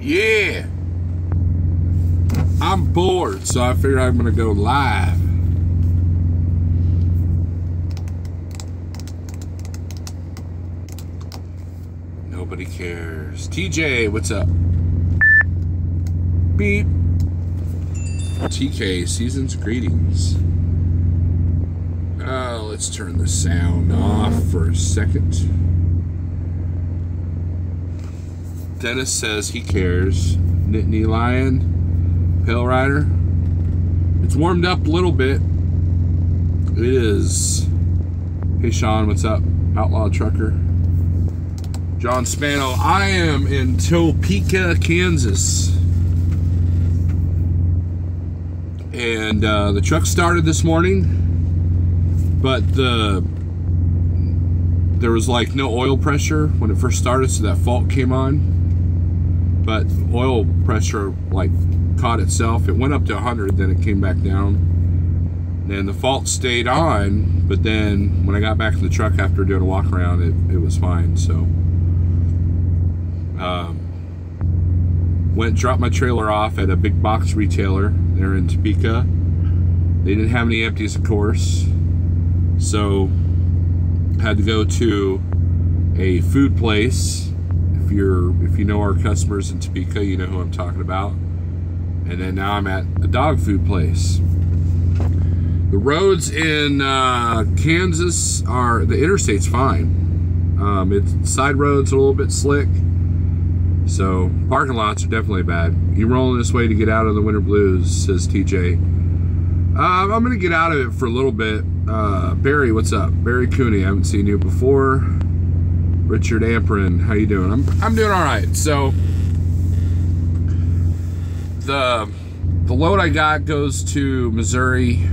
Yeah. I'm bored, so I figured I'm gonna go live. Nobody cares. TJ, what's up? Beep. TK, season's greetings. Let's turn the sound off for a second. Dennis says he cares. Nittany Lion, Pale Rider. It's warmed up a little bit. It is. Hey Sean, what's up? Outlaw Trucker. John Spano. I am in Topeka, Kansas. And the truck started this morning, but there was like no oil pressure when it first started, so that fault came on. But oil pressure like caught itself. It went up to 100, then it came back down. And the fault stayed on, but then when I got back in the truck after doing a walk around, it was fine. So went and dropped my trailer off at a big box retailer there in Topeka. They didn't have any empties, of course, so had to go to a food place. If you know our customers in Topeka, you know who I'm talking about. And then now I'm at a dog food place. The roads in Kansas the interstate's fine. It's side roads are a little bit slick. So parking lots are definitely bad. You rolling this way to get out of the winter blues, says TJ. I'm gonna get out of it for a little bit. Barry, what's up? Barry Cooney, I haven't seen you before. Richard Amperin, how you doing? I'm doing all right. So the load I got goes to Missouri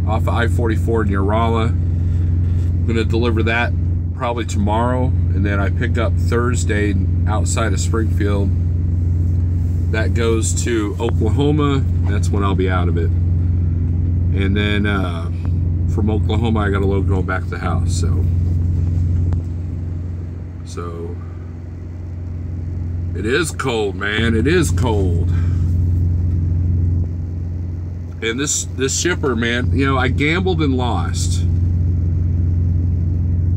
off of I-44 near Rolla. I'm gonna deliver that probably tomorrow, and then I pick up Thursday outside of Springfield. That goes to Oklahoma. That's when I'll be out of it. And then from Oklahoma, I got a load going back to the house. So it is cold, man. It is cold. And this shipper, man, you know, I gambled and lost.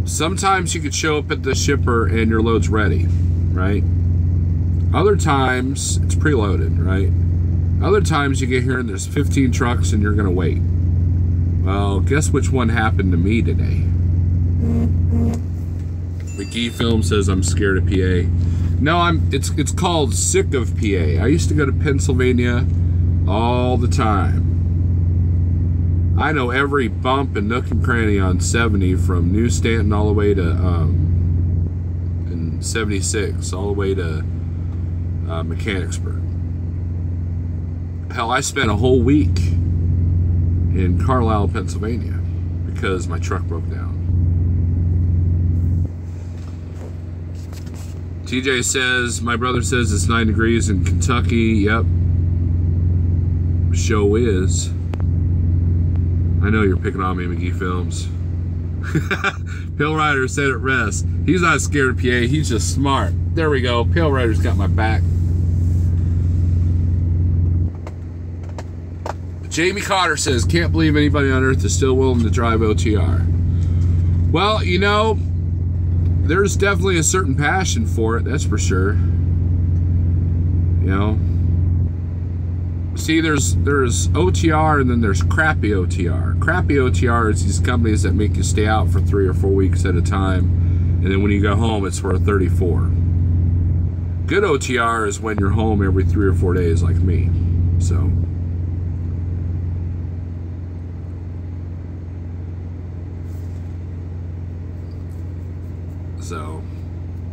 Sometimes you could show up at the shipper and your load's ready, right? Other times it's preloaded, right? Other times you get here and there's 15 trucks and you're gonna wait. Well, guess which one happened to me today? McGee Film says I'm scared of PA. No, it's called sick of PA. I used to go to Pennsylvania all the time. I know every bump and nook and cranny on 70 from New Stanton all the way to in 76 all the way to Mechanicsburg. Hell, I spent a whole week in Carlisle, Pennsylvania because my truck broke down. TJ says, my brother says it's 9 degrees in Kentucky. Yep. Show is. I know you're picking on me, McGee Films. Pale Rider said it rest. He's not scared of PA, he's just smart. There we go. Pale Rider's got my back. Jamie Cotter says, can't believe anybody on earth is still willing to drive OTR. Well, you know, there's definitely a certain passion for it, that's for sure. You know, see, there's OTR and then there's crappy OTR. Crappy OTR is these companies that make you stay out for 3 or 4 weeks at a time, and then when you go home, it's for 34. Good OTR is when you're home every 3 or 4 days, like me. So,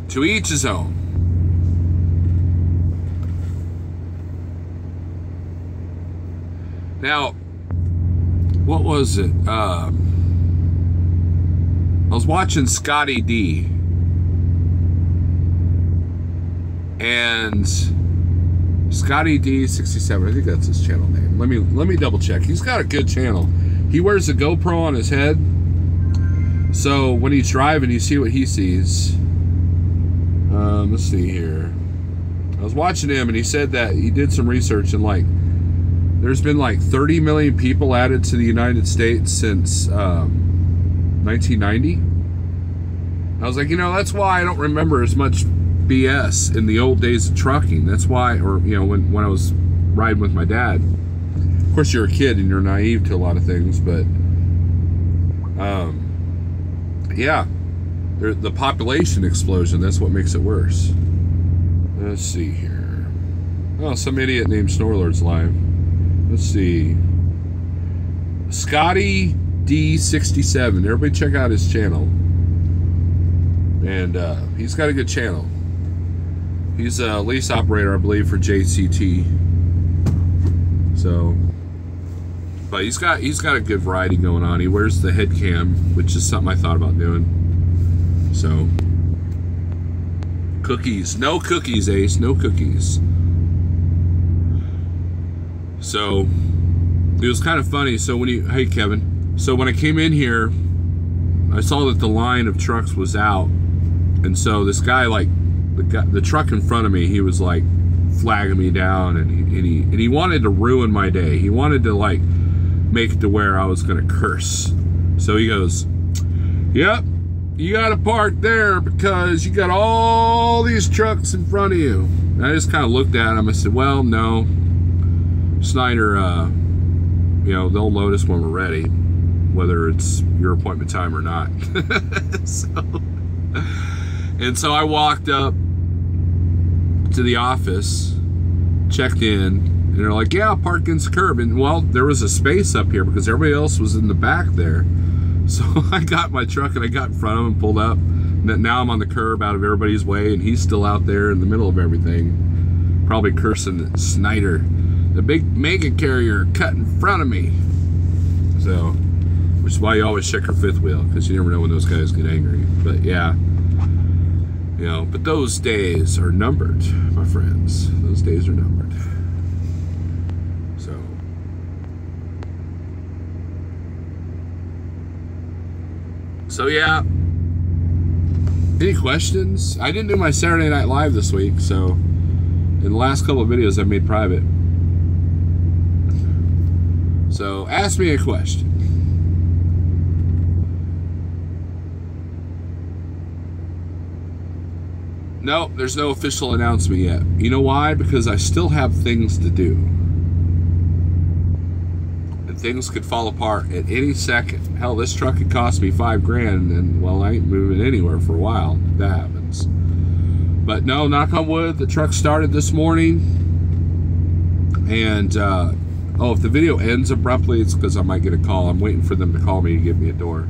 to each his own. Now, what was it? I was watching Scotty D, and Scotty D 67. I think that's his channel name. Let me double check. He's got a good channel. He wears a GoPro on his head, so when he's driving, you see what he sees. Let's see here. I was watching him, and he said that he did some research, and like there's been like 30 million people added to the United States since 1990. I was like, you know, that's why I don't remember as much BS in the old days of trucking. That's why, or you know, when I was riding with my dad. Of course, you're a kid and you're naive to a lot of things, but yeah, the population explosion, that's what makes it worse. Let's see here. Oh, some idiot named Snorlord's live. Let's see. Scotty D67. Everybody check out his channel. And he's got a good channel. He's a lease operator, I believe, for JCT. So, but he's got a good variety going on. He wears the head cam, which is something I thought about doing. So, cookies. No cookies, Ace. No cookies. So, it was kind of funny. So hey Kevin. So when I came in here, I saw that the line of trucks was out. And so this guy, like, the truck in front of me, he was like flagging me down, and he wanted to ruin my day. He wanted to like make it to where I was gonna curse. So he goes, "Yep, you gotta park there because you got all these trucks in front of you." And I just kind of looked at him. I said, "Well, no, Snyder, you know, they'll notice when we're ready, whether it's your appointment time or not." And so I walked up to the office, checked in, and they're like, "Yeah, park against the curb." And well, there was a space up here because everybody else was in the back there. So I got my truck and I got in front of him and pulled up. And now I'm on the curb out of everybody's way, and he's still out there in the middle of everything, probably cursing at Snyder, the big mega carrier cut in front of me. So, which is why you always check your fifth wheel, because you never know when those guys get angry. But yeah. You know, but those days are numbered, my friends. Those days are numbered. So yeah. Any questions? I didn't do my Saturday Night Live this week, so in the last couple of videos I've made private. So ask me a question. No, there's no official announcement yet. You know why? Because I still have things to do. And things could fall apart at any second. Hell, this truck could cost me $5 grand, and well, I ain't moving anywhere for a while if that happens. But no, knock on wood, the truck started this morning. And, oh, if the video ends abruptly, it's because I might get a call. I'm waiting for them to call me and give me a door.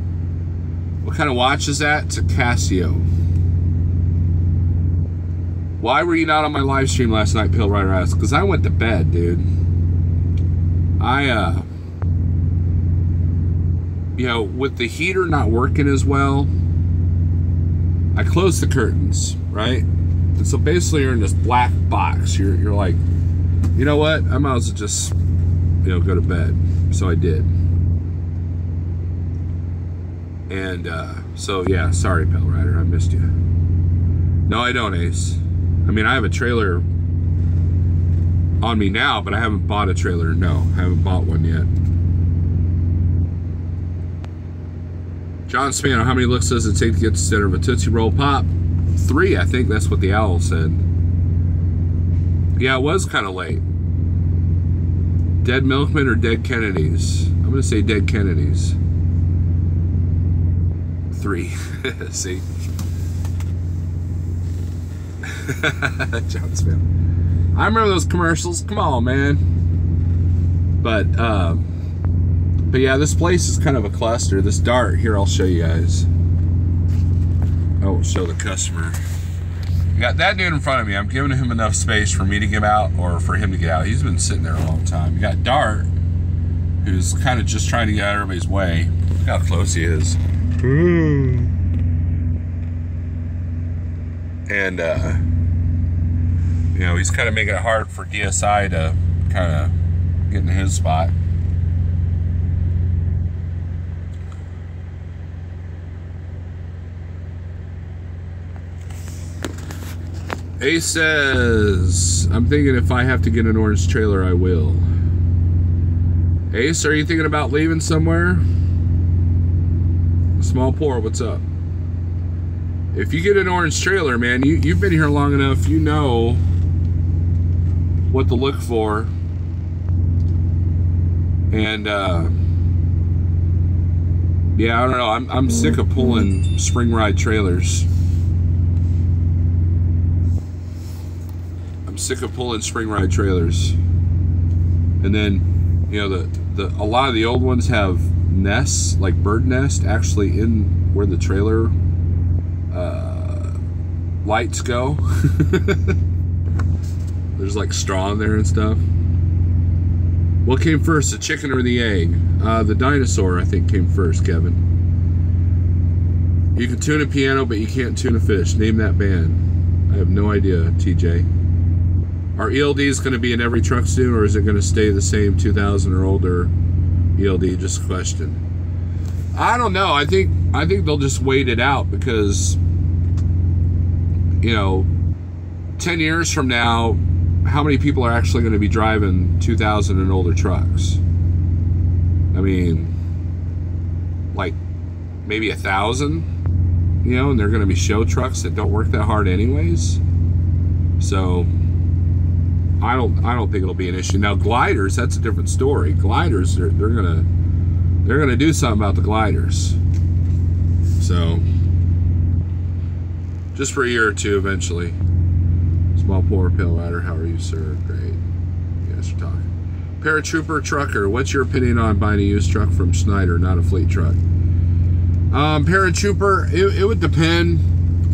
What kind of watch is that? It's a Casio. Why were you not on my live stream last night, Pill Rider asked? Because I went to bed, dude. You know, with the heater not working as well, I closed the curtains, right? And so basically you're in this black box. You're like, you know what? I might as well just, you know, go to bed. So I did. And so yeah, sorry, Pill Rider, I missed you. No, I don't, Ace. I mean, I have a trailer on me now, but I haven't bought a trailer. No, I haven't bought one yet. John Spano, how many looks does it take to get to the center of a Tootsie Roll Pop? 3, I think that's what the owl said. Yeah, it was kind of late. Dead Milkman or Dead Kennedys? I'm going to say Dead Kennedys. 3. See? John Smith. I remember those commercials. Come on, man. But yeah, this place is kind of a cluster. This dart here, I'll show you guys. I won't show the customer. You got that dude in front of me. I'm giving him enough space for me to get out or for him to get out. He's been sitting there a long time. You got Dart, who's kind of just trying to get out of everybody's way. Look how close he is. And you know, he's kind of making it hard for DSI to kind of get in his spot. Ace says, I'm thinking if I have to get an orange trailer, I will. Ace, are you thinking about leaving somewhere? Small pour, what's up? If you get an orange trailer, man, you've been here long enough, you know what to look for. And, yeah, I don't know. I'm sick of pulling spring ride trailers. I'm sick of pulling spring ride trailers. And then, you know, a lot of the old ones have nests, like bird nest, actually in where the trailer lights go. There's like straw in there and stuff. What came first, the chicken or the egg? The dinosaur, I think, came first, Kevin. You can tune a piano, but you can't tune a fish. Name that band. I have no idea, TJ. Are ELDs going to be in every truck soon, or is it going to stay the same 2000 or older ELD? Just a question. I don't know. I think they'll just wait it out because, you know, 10 years from now, how many people are actually going to be driving 2000 and older trucks? I mean, like maybe 1,000, you know, and they're going to be show trucks that don't work that hard anyways. So I don't think it'll be an issue. Now gliders, that's a different story. Gliders, they're gonna do something about the gliders. So just for a year or two eventually. Small pour pill rider, how are you, sir? Great. You guys are talking. Paratrooper trucker, what's your opinion on buying a used truck from Schneider, not a fleet truck? Paratrooper, it would depend.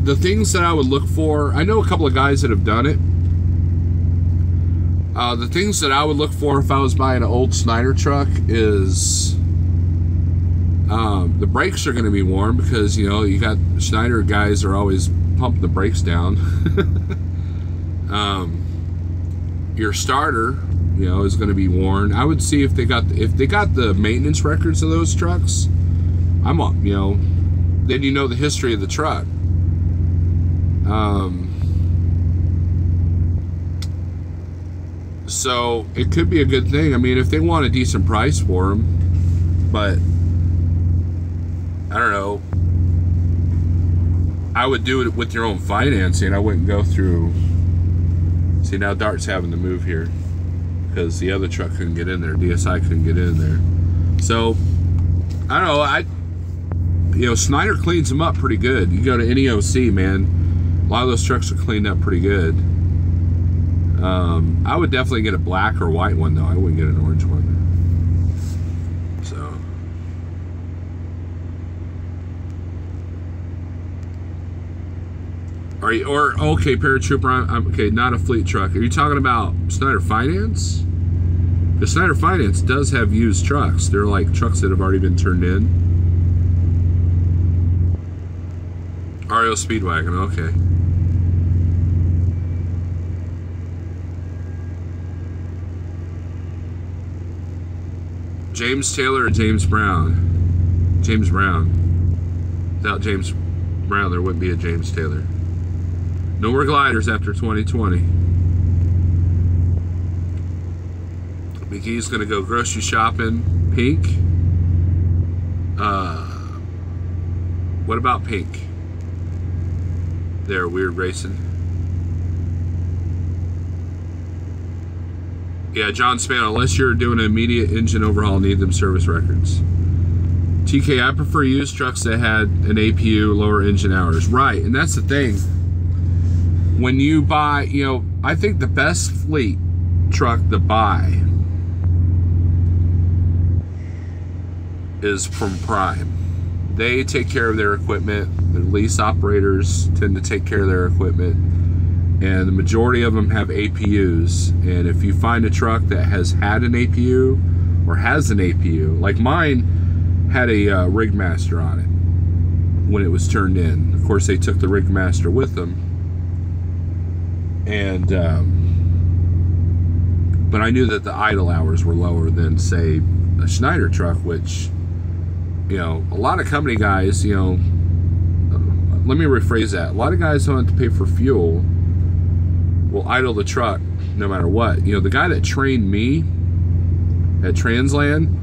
The things that I would look for, I know a couple of guys that have done it. The things that I would look for if I was buying an old Schneider truck is the brakes are going to be worn because, you know, you got Schneider guys are always pumping the brakes down. Your starter, you know, is going to be worn. I would see if they got the maintenance records of those trucks. You know, then you know the history of the truck. So it could be a good thing. I mean, if they want a decent price for them, but I don't know. I would do it with your own financing. I wouldn't go through. See, now Dart's having to move here because the other truck couldn't get in there. DSI couldn't get in there. So I don't know. You know, Schneider cleans them up pretty good. You go to NEOC, man. A lot of those trucks are cleaned up pretty good. I would definitely get a black or white one, though. I wouldn't get an orange one. So. Are you, or, okay, Paratrooper, I'm okay, not a fleet truck. Are you talking about Schneider Finance? The Schneider Finance does have used trucks. They're like trucks that have already been turned in. REO Speedwagon, okay. James Taylor or James Brown? James Brown. Without James Brown, there wouldn't be a James Taylor. No more gliders after 2020. McGee's gonna go grocery shopping. Pink. What about pink? There, Weird Racing. Yeah, John Span, unless you're doing an immediate engine overhaul, need them service records. TK, I prefer used trucks that had an APU, lower engine hours. Right, and that's the thing. When you buy, you know, I think the best fleet truck to buy is from Prime. They take care of their equipment. The lease operators tend to take care of their equipment. And the majority of them have APUs. And if you find a truck that has had an APU or has an APU, like mine had a rig master on it when it was turned in. Of course, they took the rig master with them. And but I knew that the idle hours were lower than, say, a Schneider truck, which, you know, a lot of company guys, you know, let me rephrase that. A lot of guys don't have to pay for fuel will idle the truck no matter what. You know, the guy that trained me at Transland,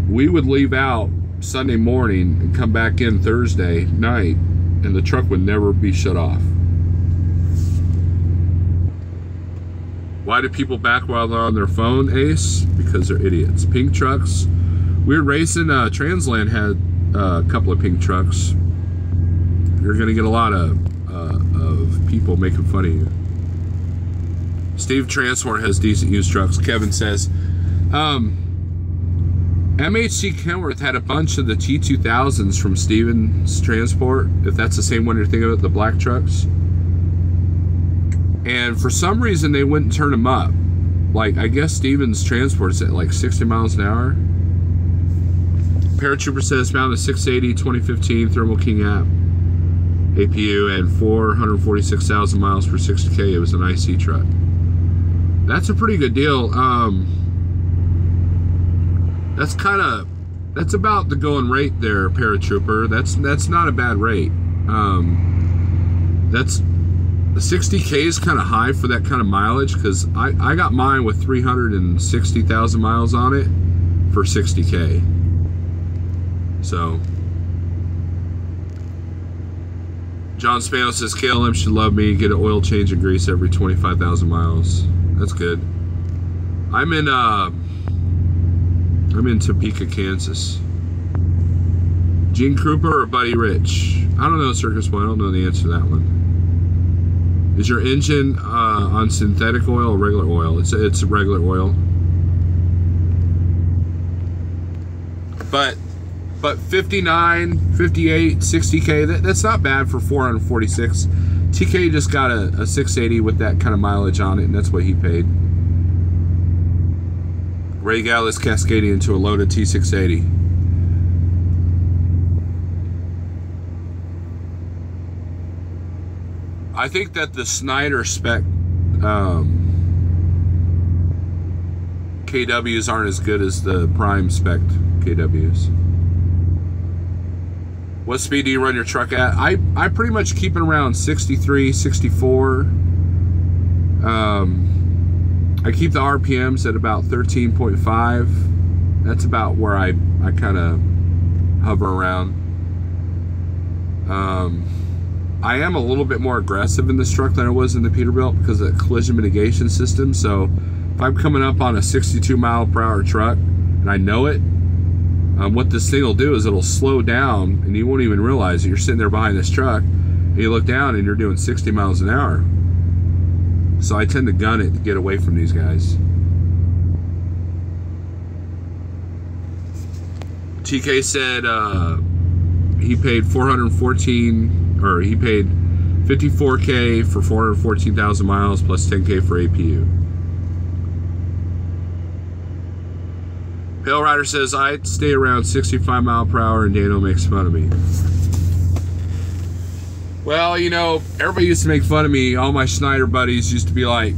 we would leave out Sunday morning and come back in Thursday night, and the truck would never be shut off. Why do people back while they're on their phone, Ace? Because they're idiots. Pink trucks. Weird Racing, Transland had a couple of pink trucks. You're going to get a lot of people making fun of you. Steve Transport has decent used trucks. Kevin says, MHC Kenworth had a bunch of the T2000s from Stevens Transport, if that's the same one you're thinking of, the black trucks. And for some reason, they wouldn't turn them up. Like, I guess Stevens Transport's at like 60 miles an hour. Paratrooper says, found a 680 2015 Thermal King app. APU and 446,000 miles per 60K. It was an IC truck. That's a pretty good deal. That's about the going rate there, Paratrooper. That's not a bad rate. The 60K is kind of high for that kind of mileage, because I got mine with 360,000 miles on it for 60K. So John Spano says KLM should love me. Get an oil change and grease every 25,000 miles. That's good. I'm in Topeka, Kansas. Gene Krupa or Buddy Rich? I don't know, Circus One. I don't know the answer to that one. Is your engine on synthetic oil or regular oil? It's regular oil. But 59, 58, 60K, that's not bad for 446. TK just got a 680 with that kind of mileage on it, and that's what he paid. Ray Gallus cascading into a loaded T680. I think that the Snyder spec KWs aren't as good as the Prime spec KWs. What speed do you run your truck at? I pretty much keep it around 63, 64. I keep the RPMs at about 13.5. That's about where I kind of hover around. I am a little bit more aggressive in this truck than I was in the Peterbilt because of the collision mitigation system. So if I'm coming up on a 62 mile per hour truck and I know it, what this thing will do is it'll slow down and you won't even realize it. You're sitting there behind this truck and you look down and you're doing 60 miles an hour. So I tend to gun it to get away from these guys. TK said he paid 414, or he paid 54K for 414,000 miles plus 10K for APU. Pale Rider says, I'd stay around 65 mile per hour and Dano makes fun of me. Well, you know, everybody used to make fun of me. All my Schneider buddies used to be like,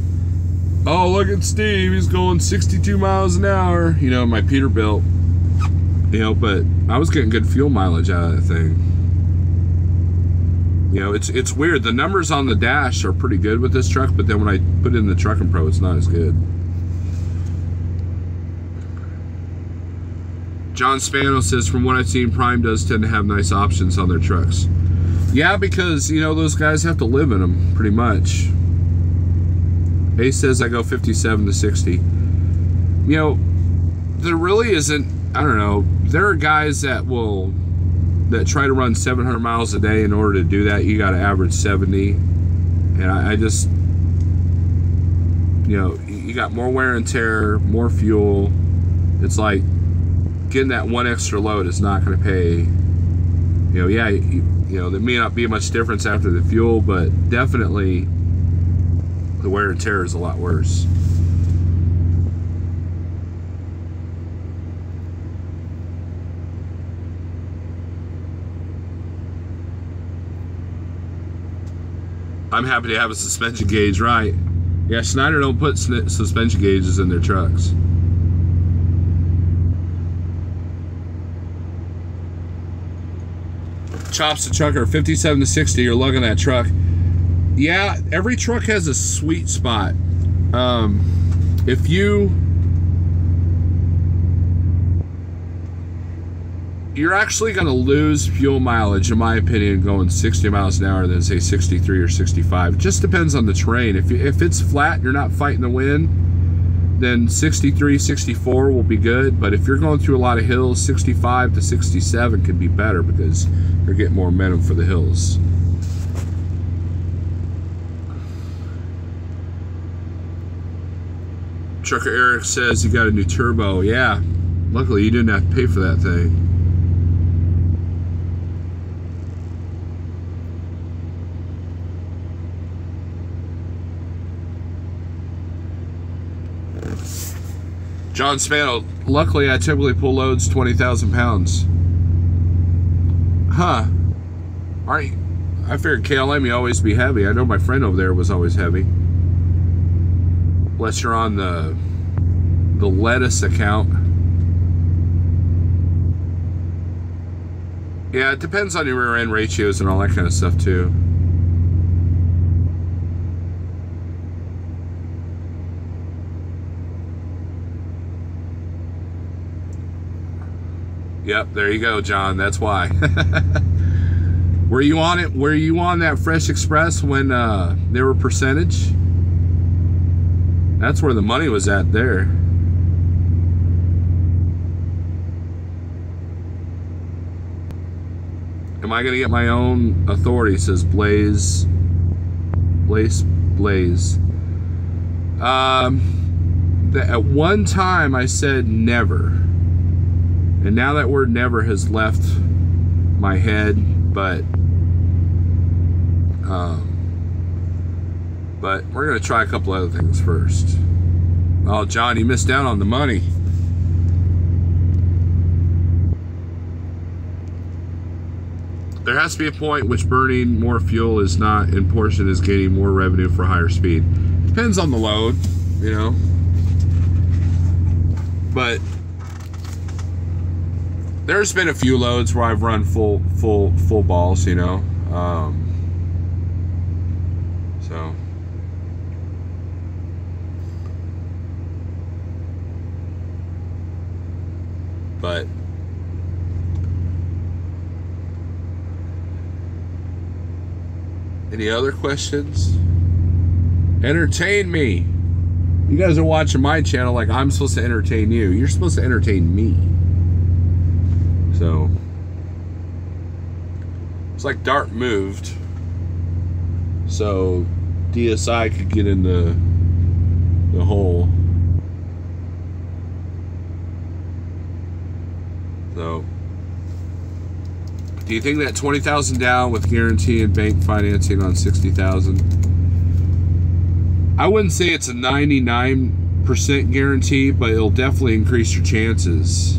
oh, look at Steve, he's going 62 miles an hour. You know, my Peterbilt. You know, but I was getting good fuel mileage out of that thing. You know, it's weird. The numbers on the dash are pretty good with this truck, but then when I put it in the Truckin' Pro, it's not as good. John Spano says, from what I've seen, Prime does tend to have nice options on their trucks. Yeah, because, you know, those guys have to live in them, pretty much. Ace says I go 57 to 60. You know, there really isn't, I don't know, there are guys that try to run 700 miles a day. In order to do that, you got to average 70. And I just, you know, you got more wear and tear, more fuel. It's like getting that one extra load is not going to pay. You know, yeah, you know, there may not be much difference after the fuel, but definitely the wear and tear is a lot worse. I'm happy to have a suspension gauge, right? Yeah, Schneider don't put suspension gauges in their trucks. Chops the trucker, 57 to 60, you're lugging that truck. Yeah, every truck has a sweet spot. If you're actually going to lose fuel mileage, in my opinion, going 60 miles an hour than say 63 or 65. It just depends on the terrain. If it's flat, you're not fighting the wind, then 63, 64 will be good. But if you're going through a lot of hills, 65 to 67 can be better because you're getting more momentum for the hills. Trucker Eric says you got a new turbo. Yeah, luckily you didn't have to pay for that thing. John Spano, luckily I typically pull loads 20,000 pounds. Huh. Aren't you? I figured KLM you always be heavy. I know my friend over there was always heavy. Unless you're on the lettuce account. Yeah, it depends on your rear end ratios and all that kind of stuff too. Yep, there you go, John. That's why. Were you on it? Were you on that Fresh Express when they were percentage? That's where the money was at there. Am I gonna get my own authority? Says Blaze. At one time I said never. And now that word never has left my head, but we're going to try a couple other things first. Oh, John, you missed out on the money. There has to be a point which burning more fuel is not in portion is gaining more revenue for higher speed. Depends on the load, you know. But there's been a few loads where I've run full balls, you know. So but any other questions? Entertain me. You guys are watching my channel like I'm supposed to entertain you. You're supposed to entertain me. So it's like Dart moved, so DSI could get in the hole. So, do you think that 20,000 down with guarantee and bank financing on 60,000? I wouldn't say it's a 99% guarantee, but it'll definitely increase your chances.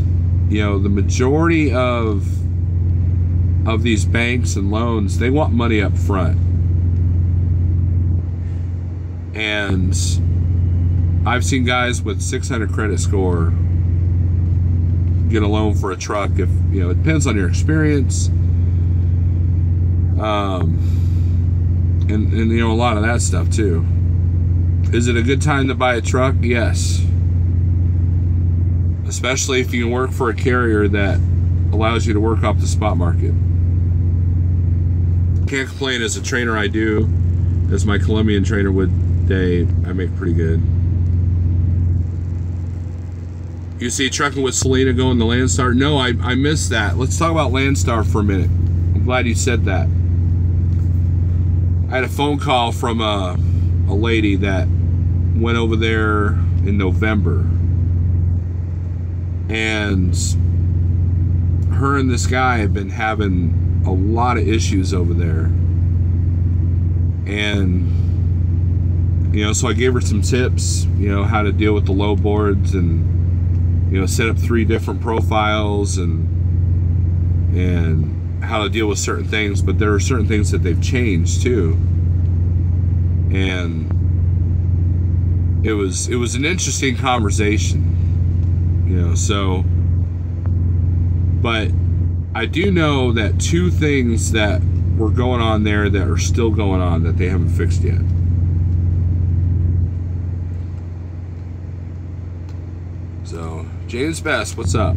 You know, the majority of these banks and loans, they want money up front. And I've seen guys with 600 credit score get a loan for a truck. If you know, it depends on your experience, and you know, a lot of that stuff too. Is it a good time to buy a truck? Yes. Especially if you can work for a carrier that allows you to work off the spot market. Can't complain. As a trainer, I do. As my Colombian trainer would day, I make pretty good. You see trucking with Selena going to Landstar? No, I missed that. Let's talk about Landstar for a minute. I'm glad you said that. I had a phone call from a lady that went over there in November. And her and this guy have been having a lot of issues over there. And, you know, so I gave her some tips, you know, how to deal with the low boards and, you know, set up 3 different profiles and how to deal with certain things. But there are certain things that they've changed too. And it was an interesting conversation. You know, so, but I do know that 2 things that were going on there that are still going on that they haven't fixed yet. So, James Best, what's up?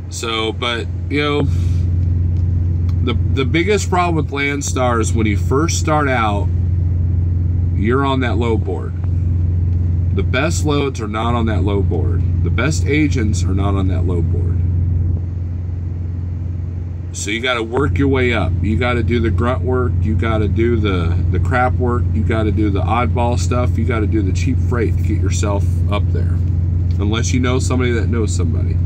So, but, you know, the biggest problem with Landstar is when you first start out, you're on that low board. The best loads are not on that low board. The best agents are not on that low board. So you got to work your way up. You got to do the grunt work. You got to do the crap work. You got to do the oddball stuff. You got to do the cheap freight to get yourself up there. Unless you know somebody that knows somebody.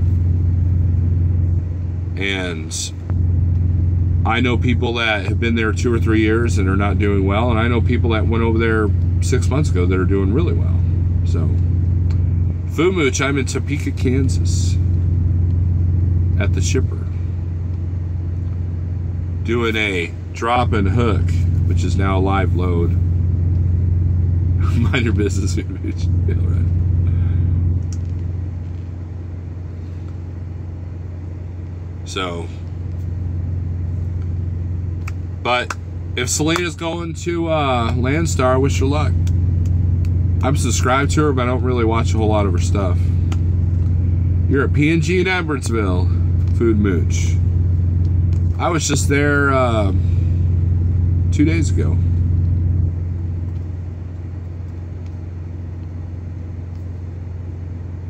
And I know people that have been there 2 or 3 years and are not doing well. And I know people that went over there 6 months ago that are doing really well. So, Fumooch, I'm in Topeka, Kansas, at the shipper, doing a drop and hook, which is now a live load. Mind your business, Fumooch. Yeah, right. So, but if Selena's going to Landstar, I wish her luck. I'm subscribed to her, but I don't really watch a whole lot of her stuff. You're at P&G in Edwardsville, Food Mooch. I was just there 2 days ago.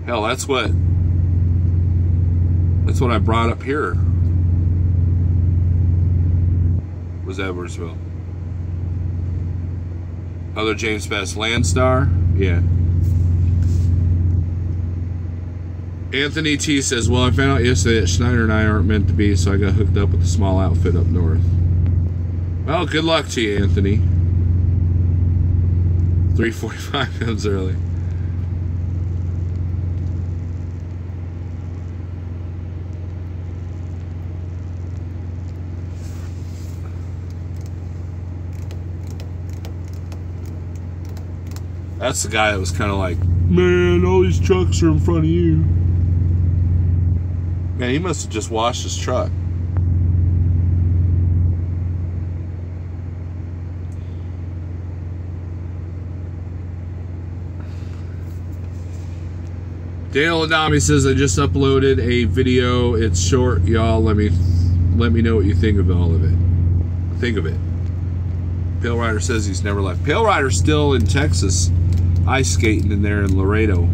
Hell, that's what I brought up here. Was Edwardsville. Other James Best, Landstar, yeah. Anthony T says, well, I found out yesterday that Schneider and I aren't meant to be, so I got hooked up with a small outfit up north. Well, good luck to you, Anthony. 3:45 comes early. That's the guy that was kind of like, man, all these trucks are in front of you. Man, he must have just washed his truck. Dale Adami says, I just uploaded a video. It's short, y'all. Let me know what you think of all of it. Think of it. Pale Rider says he's never left. Pale Rider's still in Texas, ice skating in there in Laredo.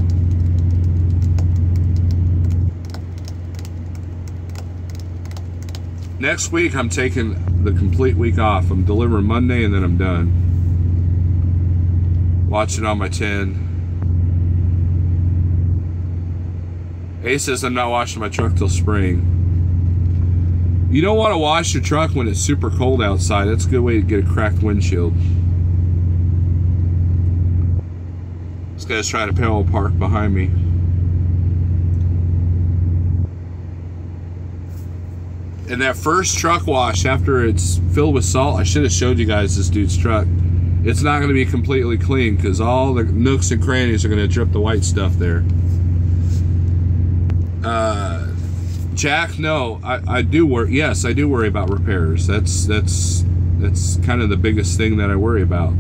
Next week, I'm taking the complete week off. I'm delivering Monday and then I'm done. Watching on my 10. A says I'm not washing my truck till spring. You don't want to wash your truck when it's super cold outside. That's a good way to get a cracked windshield. This guy's trying to parallel park behind me. And that first truck wash, after it's filled with salt, I should have showed you guys this dude's truck. It's not going to be completely clean because all the nooks and crannies are going to drip the white stuff there. Jack, no, I do worry. Yes, I do worry about repairs. That's kind of the biggest thing that I worry about.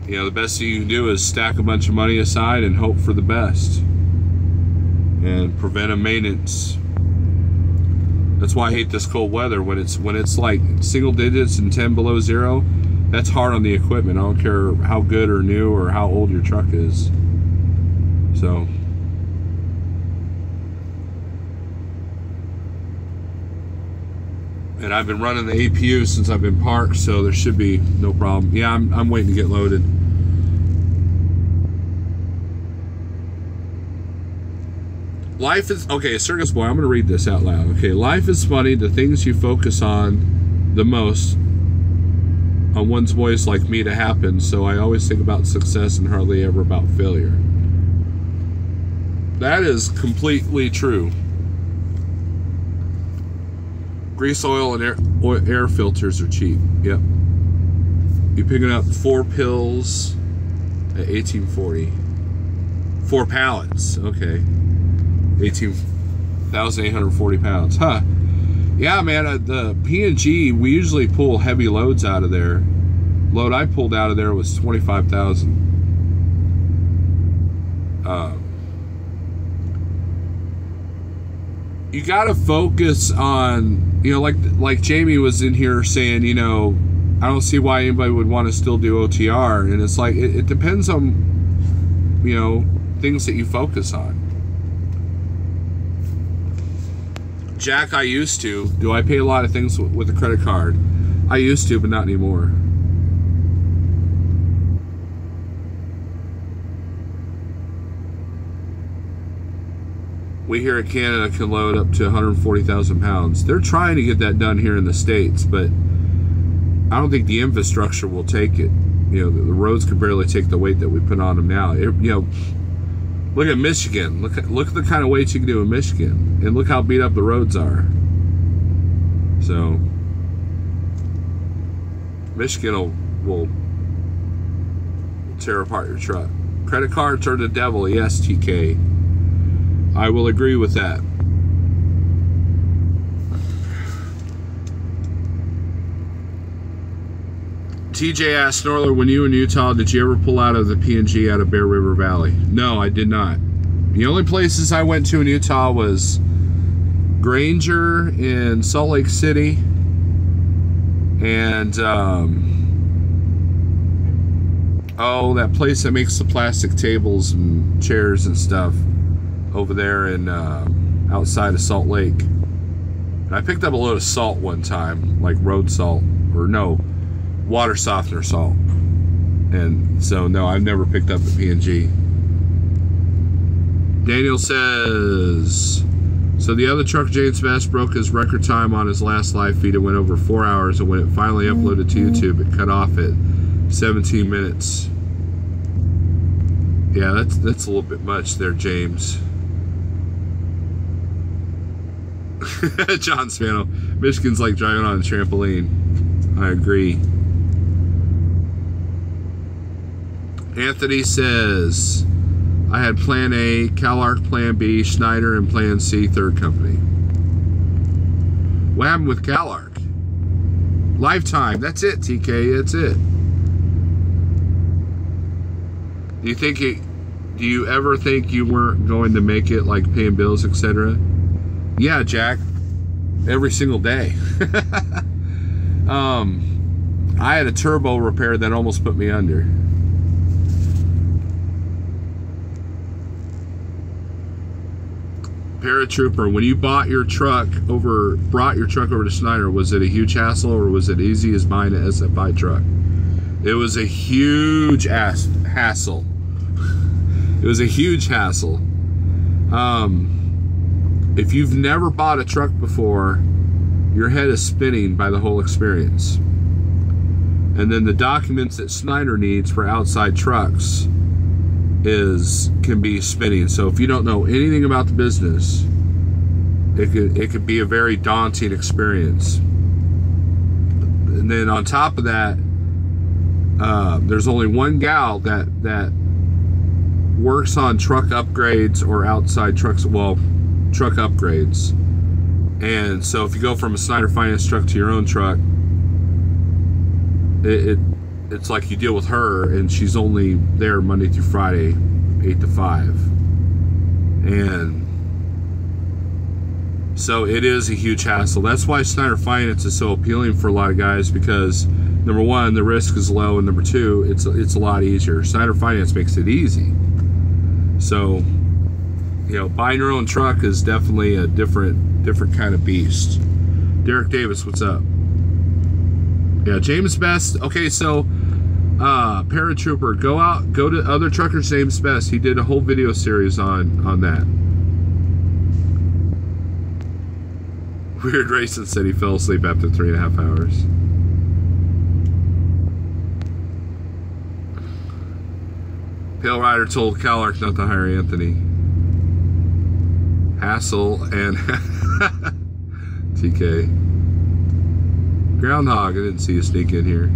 You know, the best thing you can do is stack a bunch of money aside and hope for the best. And preventive maintenance. That's why I hate this cold weather. When it's like single digits and 10 below zero, that's hard on the equipment. I don't care how good or new or how old your truck is. So. And I've been running the APU since I've been parked, so there should be no problem. Yeah, I'm waiting to get loaded. Life is, okay, Circus Boy, I'm going to read this out loud. Okay, life is funny. The things you focus on the most on one's voice like me to happen, so I always think about success and hardly ever about failure. That is completely true. Grease oil and air filters are cheap. Yep. You're picking up 4 pills at $18.40. 4 pallets. Okay. 18,840 pounds. Huh. Yeah, man, the P&G, we usually pull heavy loads out of there. Load I pulled out of there was 25,000. You gotta focus on, you know, like Jamie was in here saying, you know, I don't see why anybody would want to still do OTR. And it's like, it depends on, you know, things that you focus on. Jack, I used to. Do I pay a lot of things with a credit card? I used to, but not anymore. We here in Canada can load up to 140,000 pounds. They're trying to get that done here in the States, but I don't think the infrastructure will take it. You know, the roads can barely take the weight that we put on them now. You know, look at Michigan. Look at the kind of weights you can do in Michigan, and look how beat up the roads are. So Michigan will tear apart your truck. Credit cards are the devil. Yes, TK. I will agree with that. TJ asked Snorler, when you were in Utah, did you ever pull out of the P&G out of Bear River Valley? No, I did not. The only places I went to in Utah was Granger in Salt Lake City, and oh, that place that makes the plastic tables and chairs and stuff over there in outside of Salt Lake. And I picked up a load of salt one time, like road salt, or no, water softener salt. And so no, I've never picked up the P&G. Daniel says, so the other truck, James Best, broke his record time on his last live feed. It went over 4 hours, and when it finally uploaded to YouTube, it cut off at 17 minutes. Yeah, that's a little bit much there, James. John Spano, Michigan's like driving on a trampoline. I agree. Anthony says, I had Plan A, CalArc Plan B, Schneider, and Plan C, third company. What happened with CalArc? Lifetime. That's it, TK. That's it. Do you ever think you weren't going to make it, like paying bills, etc.? Yeah, Jack. Every single day. I had a turbo repair that almost put me under. Paratrooper, when you brought your truck over to Schneider, was it a huge hassle, or was it easy as buying an SFI truck? It was a huge hassle. It was a huge hassle. If you've never bought a truck before, your head is spinning by the whole experience. And then the documents that Schneider needs for outside trucks can be spinning. So if you don't know anything about the business, it could be a very daunting experience. And then on top of that, there's only one gal that works on truck upgrades or outside trucks, well, truck upgrades. And so if you go from a Schneider Finance truck to your own truck, it's like you deal with her, and she's only there Monday through Friday, 8 to 5. And so it is a huge hassle. That's why Schneider Finance is so appealing for a lot of guys, because number one, the risk is low, and number two, it's a lot easier. Schneider Finance makes it easy. So, you know, buying your own truck is definitely a different kind of beast. Derek Davis, what's up? Yeah, James Best. Okay, so Paratrooper, go to Other Truckers James Best. He did a whole video series on that. Weird Racing said he fell asleep after 3.5 hours. Pale Rider told CalArc not to hire Anthony. Hassle and TK. Groundhog, I didn't see you sneak in here.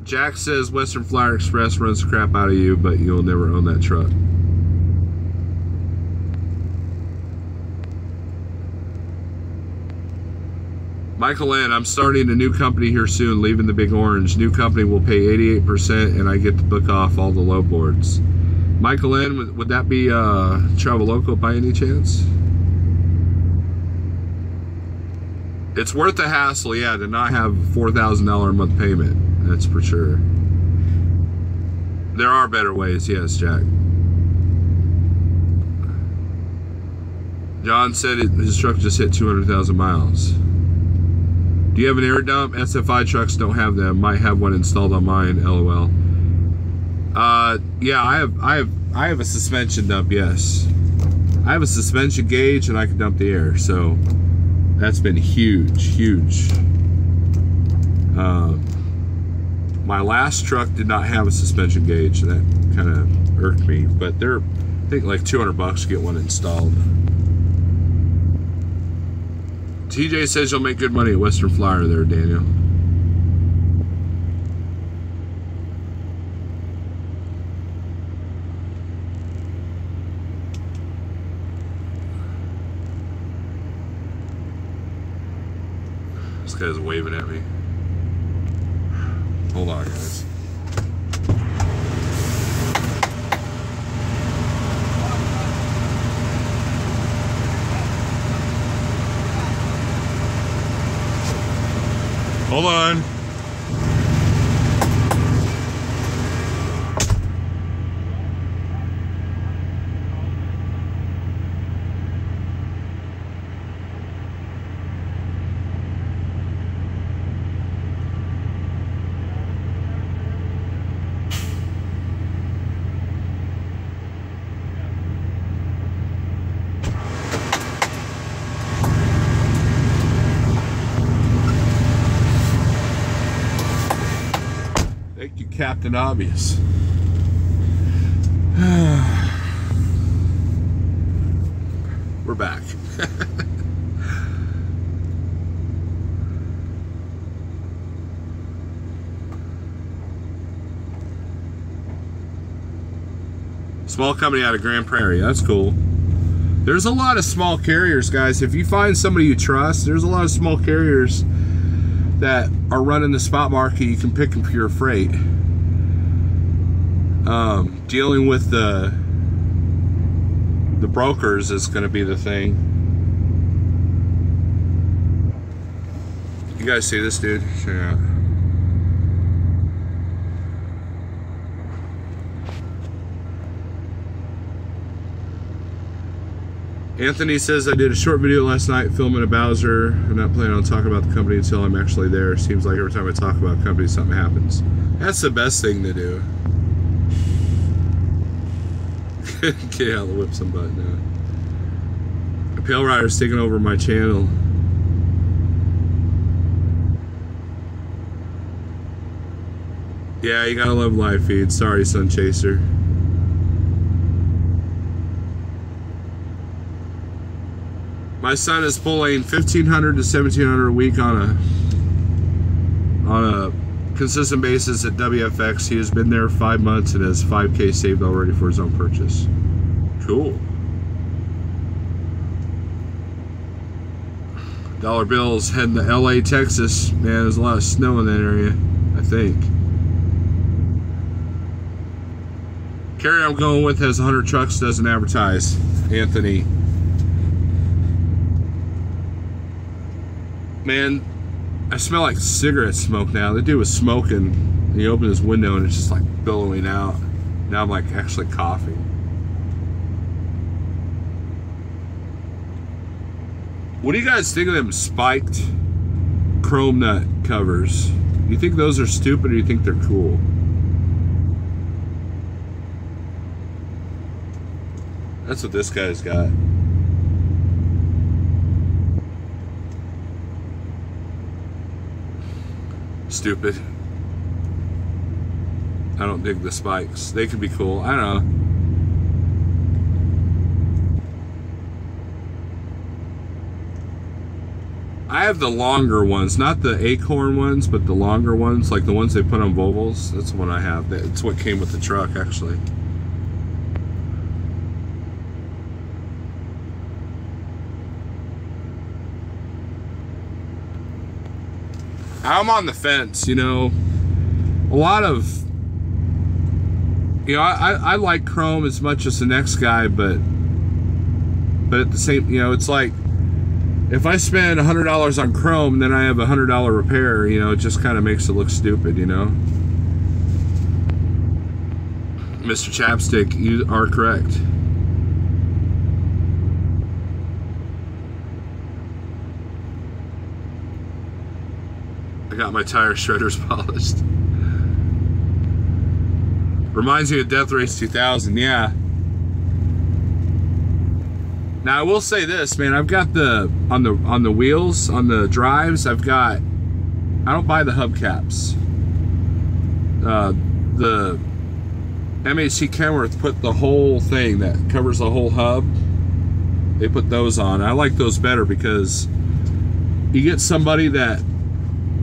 Jack says Western Flyer Express runs the crap out of you, but you'll never own that truck. Michael N., I'm starting a new company here soon, leaving the Big Orange. New company will pay 88% and I get to book off all the low boards. Michael N., would that be Travel Local by any chance? It's worth the hassle, yeah, to not have a $4,000 a month payment. That's for sure. There are better ways, yes, Jack. John said his truck just hit 200,000 miles. Do you have an air dump? SFI trucks don't have them. Might have one installed on mine. LOL. Yeah, I have a suspension dump. Yes, I have a suspension gauge, and I can dump the air. So that's been huge. My last truck did not have a suspension gauge. That kind of irked me. But they're, I think, like $200 to get one installed. TJ says you'll make good money at Western Flyer there, Daniel. This guy's waving at me. Hold on, guys. Hold on. Captain Obvious. We're back. Small company out of Grand Prairie. That's cool. There's a lot of small carriers, guys. If you find somebody you trust, there's a lot of small carriers that are running the spot market. You can pick them for your freight. Dealing with the brokers is going to be the thing. You guys see this dude? Check it out. Anthony says, I did a short video last night filming a Bowser. I'm not planning on talking about the company until I'm actually there. Seems like every time I talk about a company, something happens. That's the best thing to do. Get out the whip some butt now. The Pale Rider's taking over my channel. Yeah, you gotta love live feed. Sorry, Sun Chaser. My son is pulling $1,500 to $1,700 a week on a consistent basis at WFX. He has been there 5 months and has $5K saved already for his own purchase. Cool. Dollar Bill's heading to LA, Texas. Man, there's a lot of snow in that area, I think. Carrier I'm going with has 100 trucks, doesn't advertise. Anthony. Man, I smell like cigarette smoke now. The dude was smoking, and he opened his window and it's just like billowing out. Now I'm like actually coughing. What do you guys think of them spiked chrome nut covers? Do you think those are stupid or do you think they're cool? That's what this guy's got. Stupid. I don't dig the spikes. They could be cool. I don't know. I have the longer ones, not the Acorn ones, but the longer ones, like the ones they put on Volvos. That's the one I have. It's what came with the truck, actually. I'm on the fence, you know. A lot of, you know, I like chrome as much as the next guy, but at the same, you know, it's like, if I spend $100 on chrome, then I have a $100 repair, you know, it just kind of makes it look stupid, you know. Mr. Chapstick, you are correct. I got my tire shredders polished. Reminds me of Death Race 2000, yeah. Now I will say this, man. I've got on the wheels, on the drives. I don't buy the hubcaps. The MHC Kenworth put the whole thing that covers the whole hub. They put those on. I like those better because you get somebody that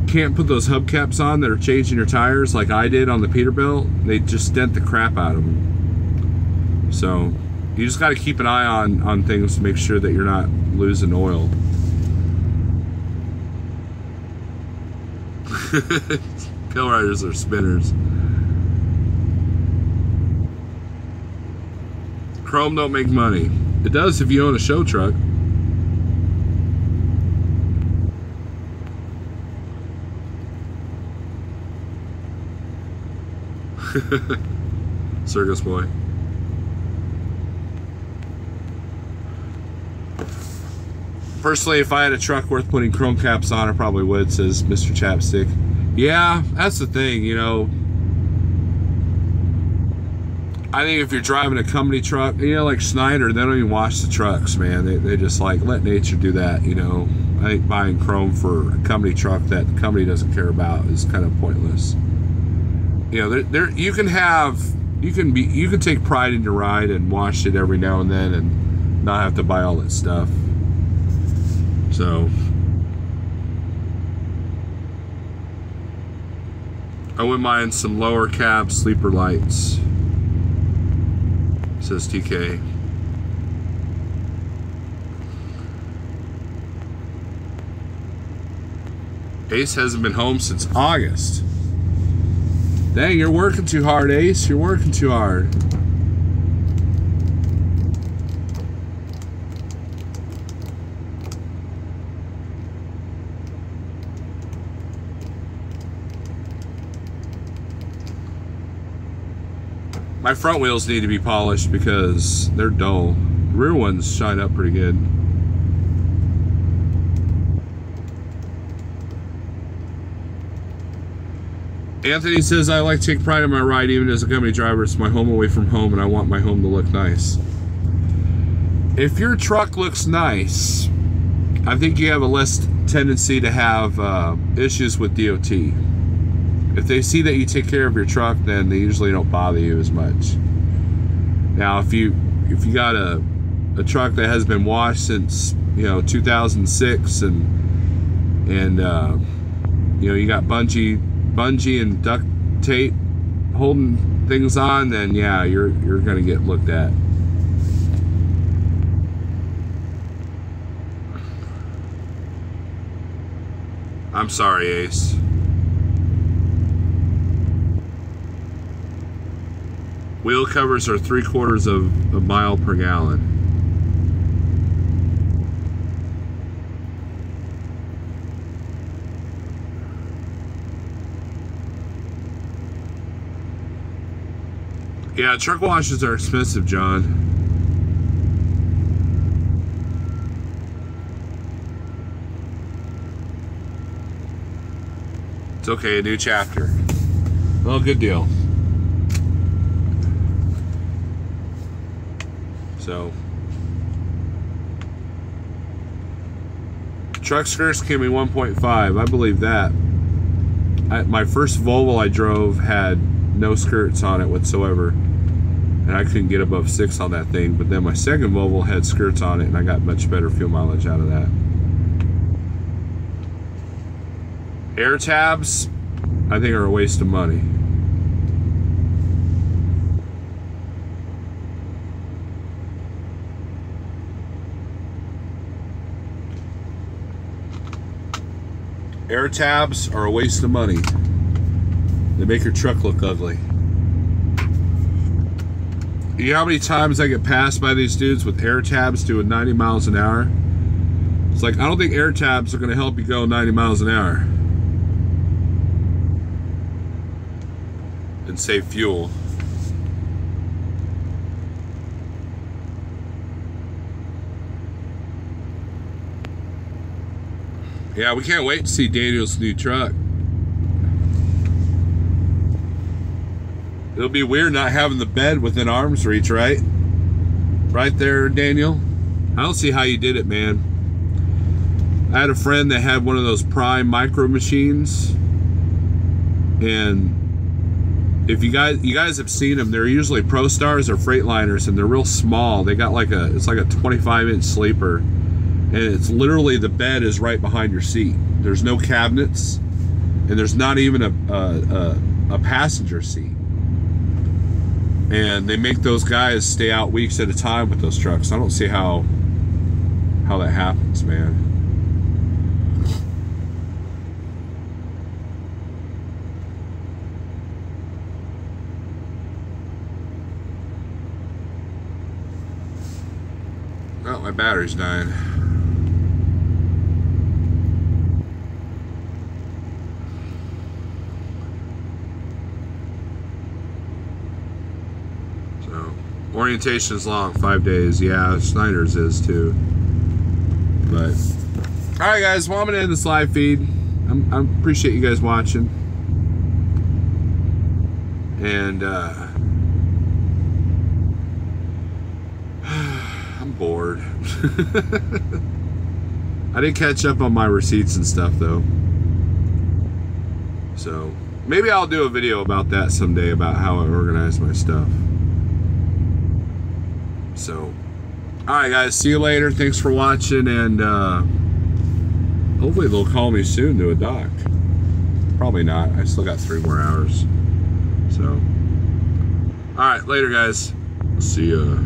can't put those hubcaps on that are changing your tires like I did on the Peterbilt. They just dent the crap out of them. So you just got to keep an eye on things to make sure that you're not losing oil. Pill riders are spinners. Chrome don't make money. It does if you own a show truck. Circus boy. Personally, if I had a truck worth putting chrome caps on, I probably would, says Mr. Chapstick. Yeah, that's the thing, you know. I think if you're driving a company truck, you know, like Schneider, they don't even wash the trucks, man. They just like, let nature do that, you know. I think buying chrome for a company truck that the company doesn't care about is kind of pointless. You know, you can take pride in your ride and wash it every now and then and not have to buy all that stuff. So I wouldn't mind some lower cab sleeper lights, says TK. Ace hasn't been home since August. Dang, you're working too hard, Ace. You're working too hard. My front wheels need to be polished because they're dull. The rear ones shine up pretty good. Anthony says, I like to take pride in my ride even as a company driver. It's my home away from home and I want my home to look nice. If your truck looks nice, I think you have a less tendency to have issues with DOT. If they see that you take care of your truck, then they usually don't bother you as much. Now, if you got a truck that has been washed since, you know, 2006 and you know, you got bungee and duct tape holding things on, then yeah, you're gonna get looked at. I'm sorry, Ace. Wheel covers are 3/4 of a mile per gallon. Yeah, truck washes are expensive, John. It's okay, a new chapter. Well, good deal. So, truck skirts can be 1.5. I believe that. My first Volvo I drove had no skirts on it whatsoever, and I couldn't get above 6 on that thing. But then my second Volvo had skirts on it, and I got much better fuel mileage out of that. Air tabs, I think, are a waste of money. Air tabs are a waste of money. They make your truck look ugly. You know how many times I get passed by these dudes with air tabs doing 90 miles an hour? It's like, I don't think air tabs are going to help you go 90 miles an hour and save fuel. Yeah, we can't wait to see Daniel's new truck. It'll be weird not having the bed within arm's reach, right? Right there, Daniel. I don't see how you did it, man. I had a friend that had one of those Prime micro machines, and if you guys have seen them, they're usually Pro Stars or Freightliners, and they're real small. They got like it's like a 25-inch sleeper, and it's literally, the bed is right behind your seat. There's no cabinets, and there's not even a passenger seat. And they make those guys stay out weeks at a time with those trucks. I don't see how that happens, man. Oh, my battery's dying. Orientation is long, 5 days. Yeah, Snyder's is too. But all right, guys. Well, I'm gonna end this live feed. I appreciate you guys watching, and I'm bored. I didn't catch up on my receipts and stuff though, so maybe I'll do a video about that someday, about how I organize my stuff. So, alright guys, see you later. Thanks for watching, and hopefully they'll call me soon to a dock. Probably not. I still got 3 more hours. So, alright, later guys. See ya.